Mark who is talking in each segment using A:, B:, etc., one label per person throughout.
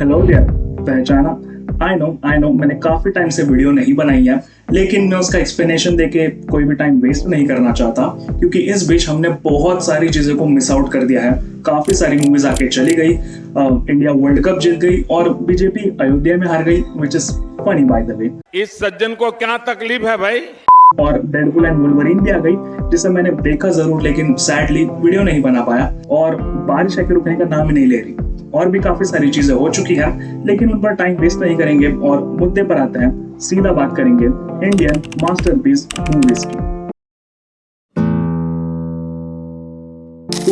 A: Hello dear, पहचाना? I know मैंने काफी टाइम से वीडियो नहीं बनाई है, लेकिन मैं उसका एक्सप्लेनेशन देके कोई भी टाइम वेस्ट नहीं करना चाहता, क्योंकि इस बीच हमने बहुत सारी चीजों को मिस आउट कर दिया है। काफी सारी मूवीज आके चली गई, इंडिया वर्ल्ड कप जीत गई और बीजेपी अयोध्या में हार गई, which is funny by the way.
B: इस सज्जन को क्या तकलीफ है भाई?
A: और डेडपूल एंड वुल्वरीन भी आ गई, जिसे मैंने देखा जरूर, लेकिन सैडली वीडियो नहीं बना पाया। और बारिश आके रुकने का नाम ही नहीं ले रही। और भी काफी सारी चीजें हो चुकी हैं, लेकिन उन पर टाइम वेस्ट नहीं करेंगे और मुद्दे पर आते हैं। सीधा बात करेंगे इंडियन मास्टरपीस मूवीज की।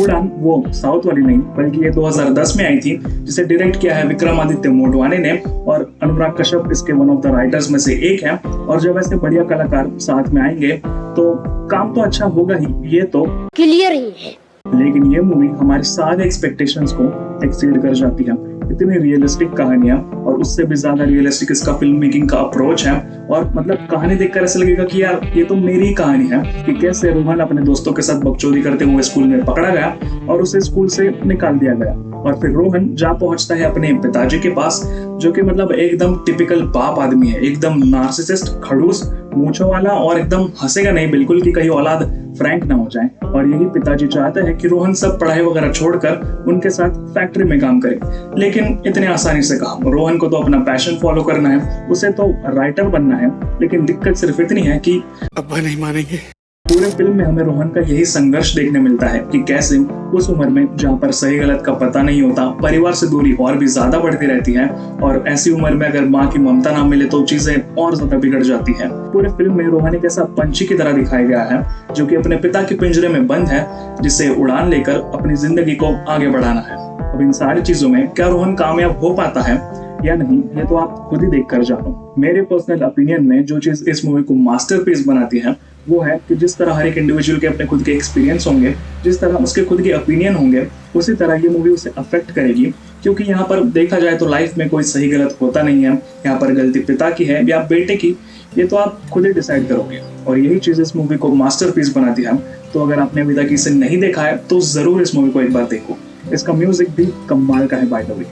A: उड़ान वो साउथ वाली नहीं, बल्कि ये 2010 में आई थी, जिसे डायरेक्ट किया है विक्रमादित्य मोटवाने ने, और अनुराग कश्यप इसके वन ऑफ द राइटर्स में से एक है। और जब ऐसे बढ़िया कलाकार साथ में आएंगे तो काम तो अच्छा होगा ही, ये तो
C: क्लियर ही है।
A: लेकिन ये मूवी हमारे सारे एक्सपेक्टेशंस को एक्सीड कर जाती है। इतनी रियलिस्टिक कहानियां, और उससे भी ज्यादा रियलिस्टिक इसका फिल्म मेकिंग का अप्रोच है। और मतलब कहानी देखकर ऐसा लगेगा कि यार ये तो मेरी ही कहानी है, कि कैसे रोहन अपने दोस्तों के साथ बकचोदी करते हुए स्कूल में पकड़ा गया और उसे स्कूल से निकाल दिया गया। और फिर रोहन जा पहुंचता है अपने पिताजी के पास, जो कि मतलब एकदम टिपिकल बाप आदमी है, एकदम नार्सिसिस्ट, खड़ूस, मूंछों वाला, और एकदम हंसेगा नहीं बिल्कुल कि कहीं औलाद फ्रैंक ना हो जाए। और यही पिताजी चाहते हैं कि रोहन सब पढ़ाई वगैरह छोड़कर उनके साथ फैक्ट्री में काम करे। लेकिन इतने आसानी से काम, रोहन को तो अपना पैशन फॉलो करना है, उसे तो राइटर बनना है। लेकिन दिक्कत सिर्फ इतनी है कि
B: अब्बा नहीं मानेंगे।
A: पूरे फिल्म में हमें रोहन का यही संघर्ष देखने मिलता है कि कैसे उस उम्र में, जहाँ पर सही गलत का पता नहीं होता, परिवार से दूरी और भी ज्यादा बढ़ती रहती है, और ऐसी उम्र में अगर माँ की ममता ना मिले तो चीजें और ज्यादा बिगड़ जाती है। पूरे फिल्म में रोहन एक ऐसा पंछी की तरह दिखाया गया है, जो कि अपने पिता के पिंजरे में बंद है, जिसे उड़ान लेकर अपनी जिंदगी को आगे बढ़ाना है। अब इन सारी चीजों में क्या रोहन कामयाब हो पाता है या नहीं, ये तो आप खुद ही देख कर जानो। मेरे पर्सनल ओपिनियन में जो चीज इस मूवी को मास्टरपीस बनाती है, वो है कि जिस तरह हर एक इंडिविजुअल के अपने खुद के एक्सपीरियंस होंगे, जिस तरह उसके खुद के ओपिनियन होंगे, उसी तरह ये मूवी उसे अफेक्ट करेगी। क्योंकि यहाँ पर देखा जाए तो लाइफ में कोई सही गलत होता नहीं है। यहाँ पर गलती पिता की है या बेटे की, ये तो आप खुद ही डिसाइड करोगे। और यही चीज इस मूवी को मास्टरपीस बनाती है। तो अगर आपने अभी तक इसे नहीं देखा है तो जरूर इस मूवी को एक बार देखो। इसका म्यूजिक भी कमाल का है बाय द वे।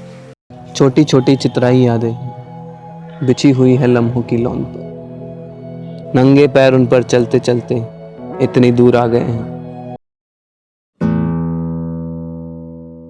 D: छोटी छोटी चित्राई यादें बिछी हुई है लम्हों की लौन पर, नंगे पैर उन पर चलते चलते इतनी दूर आ गए हैं।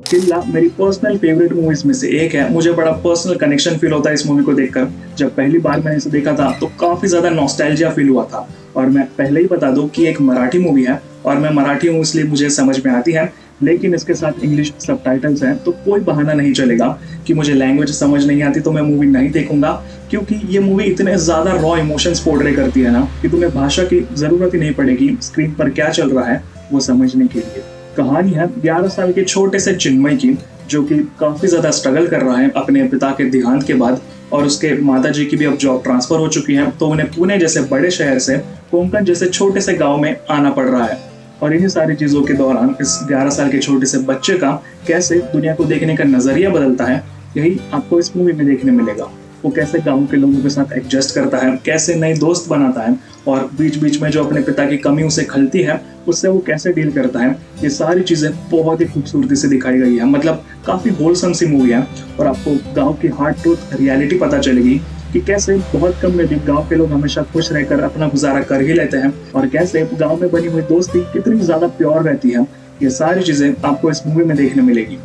A: किल्ला मेरी पर्सनल फेवरेट मूवीज में से एक है। मुझे बड़ा पर्सनल कनेक्शन फील होता है इस मूवी को देखकर। जब पहली बार मैंने इसे देखा था तो काफी ज्यादा नॉस्टैल्जिया फील हुआ था। और मैं पहले ही बता दूं कि एक मराठी मूवी है, और मैं मराठी हूँ इसलिए मुझे समझ में आती है, लेकिन इसके साथ इंग्लिश सबटाइटल्स हैं, तो कोई बहाना नहीं चलेगा कि मुझे लैंग्वेज समझ नहीं आती तो मैं मूवी नहीं देखूंगा। क्योंकि ये मूवी इतने ज्यादा रॉ इमोशंस पोर्ट्रे करती है ना, कि तुम्हें भाषा की जरूरत ही नहीं पड़ेगी स्क्रीन पर क्या चल रहा है वो समझने के लिए। कहानी है 11 साल के छोटे से चिन्मय की, जो कि काफी ज्यादा स्ट्रगल कर रहा है अपने पिता के देहांत के बाद। और उसके माताजी की भी अब जॉब ट्रांसफर हो चुकी है, तो उन्हें पुणे जैसे बड़े शहर से कोंकण जैसे छोटे से गाँव में आना पड़ रहा है। और इन्हीं सारी चीजों के दौरान इस 11 साल के छोटे से बच्चे का कैसे दुनिया को देखने का नजरिया बदलता है, यही आपको इस मूवी में देखने मिलेगा। वो कैसे गांव के लोगों के साथ एडजस्ट करता है, कैसे नए दोस्त बनाता है, और बीच बीच में जो अपने पिता की कमी उसे खलती है, उससे वो कैसे डील करता है। ये सारी चीजें बहुत ही खूबसूरती से दिखाई गई है। मतलब काफी होलसम सी मूवी है, और आपको गाँव की हार्ड ट्रूथ रियलिटी पता चलेगी कि कैसे बहुत कम में भी गांव के लोग हमेशा खुश रहकर अपना गुजारा कर ही लेते हैं, और कैसे गांव में बनी हुई दोस्ती कितनी ज्यादा प्योर रहती है। ये सारी चीजें आपको इस मूवी में देखने मिलेगी।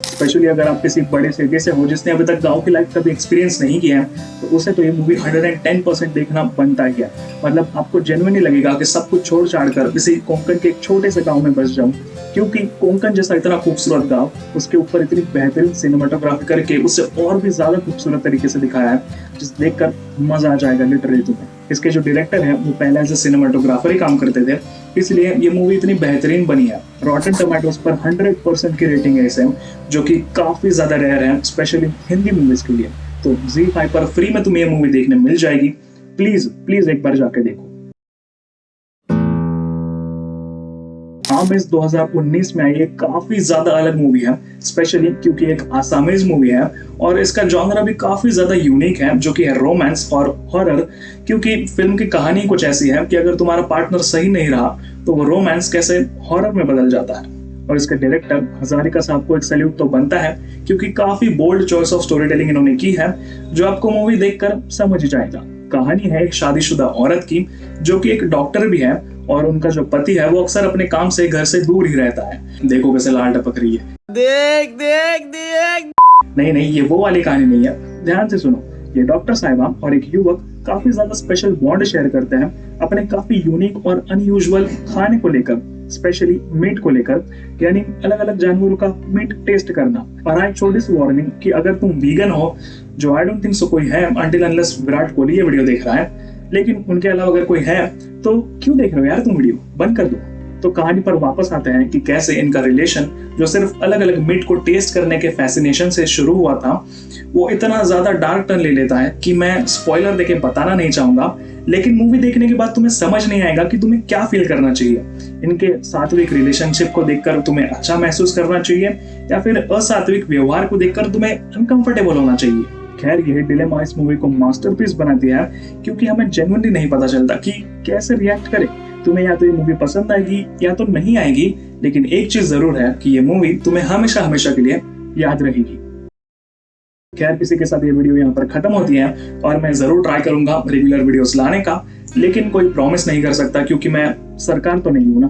A: स्पेशली अगर आप किसी बड़े सिटी से हो जिसने अभी तक गांव की लाइफ कभी एक्सपीरियंस नहीं किया है, तो उसे तो ये मूवी 110% देखना बनता ही है। मतलब आपको जेन्युइनली लगेगा कि सब कुछ छोड़ छाड़ कर किसी कोंकण के एक छोटे से गांव में बस जाऊं, क्योंकि कोंकण जैसा इतना खूबसूरत गांव, उसके ऊपर इतनी बेहतरीन सिनेमाटोग्राफी करके उसे और भी ज्यादा खूबसूरत तरीके से दिखाया है, जिस देखकर मजा आ जाएगा लिटरली तुम्हें। इसके जो डायरेक्टर हैं वो पहले एज ए सिनेमाटोग्राफर ही काम करते थे, इसलिए ये मूवी इतनी बेहतरीन बनी है। रॉटन टोमेटोज पर 100% की रेटिंग है इसे, जो कि काफी ज्यादा रेयर है, स्पेशली हिंदी मूवीज के लिए। तो ZEE5 पर फ्री में तुम्हें ये मूवी देखने मिल जाएगी। प्लीज प्लीज एक बार जाके देखो। आमिज 2019 में आई एक काफी ज्यादा अलग मूवी है, स्पेशली क्योंकि एक आसामीज मूवी है, और इसका जॉनरा भी काफी ज्यादा यूनिक है, जो कि है रोमांस और हॉरर। क्योंकि फिल्म की कहानी कुछ ऐसी है कि अगर तुम्हारा पार्टनर सही नहीं रहा तो वो रोमांस कैसे हॉरर में बदल जाता है। और इसके डायरेक्टर हजारिका साहब को एक सैल्यूट तो बनता है, क्योंकि काफी bold choice of story telling इन्होंने की है, जो आपको मूवी देखकर समझ ही जाएगा। कहानी है एक शादीशुदा औरत की, जो कि एक डॉक्टर भी है, और उनका जो पति है वो अक्सर अपने काम से घर से दूर ही रहता है। देखो कैसे लाल टपक रही है। देख देख देख। नहीं, ये वो वाली कहानी नहीं है, ध्यान से सुनो। ये डॉक्टर साहिबा और एक युवक काफी ज्यादा स्पेशल बॉन्ड शेयर करते हैं अपने काफी यूनिक और अनयूजुअल खाने को लेकर, स्पेशली मीट को लेकर, यानी अलग अलग जानवरों का मीट टेस्ट करना। और आई शो दिस वार्निंग कि अगर तुम वीगन हो, जो आई डोंट थिंक सो कोई है अंटिल अनलेस विराट कोहली ये वीडियो देख रहा है, लेकिन उनके अलावा अगर कोई है तो क्यों देख रहे हो यार, तुम वीडियो बंद कर दो। तो कहानी पर वापस आते हैं कि कैसे इनका रिलेशन, जो सिर्फ अलग अलग मीट को टेस्ट करने के फैसिनेशन से शुरू हुआ था, वो इतना ज्यादा डार्क टर्न ले लेता है कि मैं स्पॉइलर देके बताना नहीं चाहूंगा, लेकिन मूवी देखने के बाद तुम्हें समझ नहीं आएगा कि तुम्हें क्या फील करना चाहिए। इनके सात्विक रिलेशनशिप को देखकर तुम्हें अच्छा महसूस करना चाहिए, या फिर असात्विक व्यवहार को देखकर तुम्हें अनकंफर्टेबल होना चाहिए। खैर, यह डिलेमा इस मूवी को मास्टरपीस बना दिया है, क्योंकि हमें जेन्युइनली नहीं पता चलता कि कैसे रिएक्ट करें। तुम्हें या तो ये मूवी पसंद आएगी या तो नहीं आएगी, लेकिन एक चीज जरूर है कि ये मूवी तुम्हें हमेशा हमेशा के लिए याद रहेगी। खैर, किसी के साथ ये वीडियो यहाँ पर खत्म होती है, और मैं जरूर ट्राई करूंगा रेगुलर वीडियोस लाने का, लेकिन कोई प्रॉमिस नहीं कर सकता, क्योंकि मैं सरकार तो नहीं हूं ना।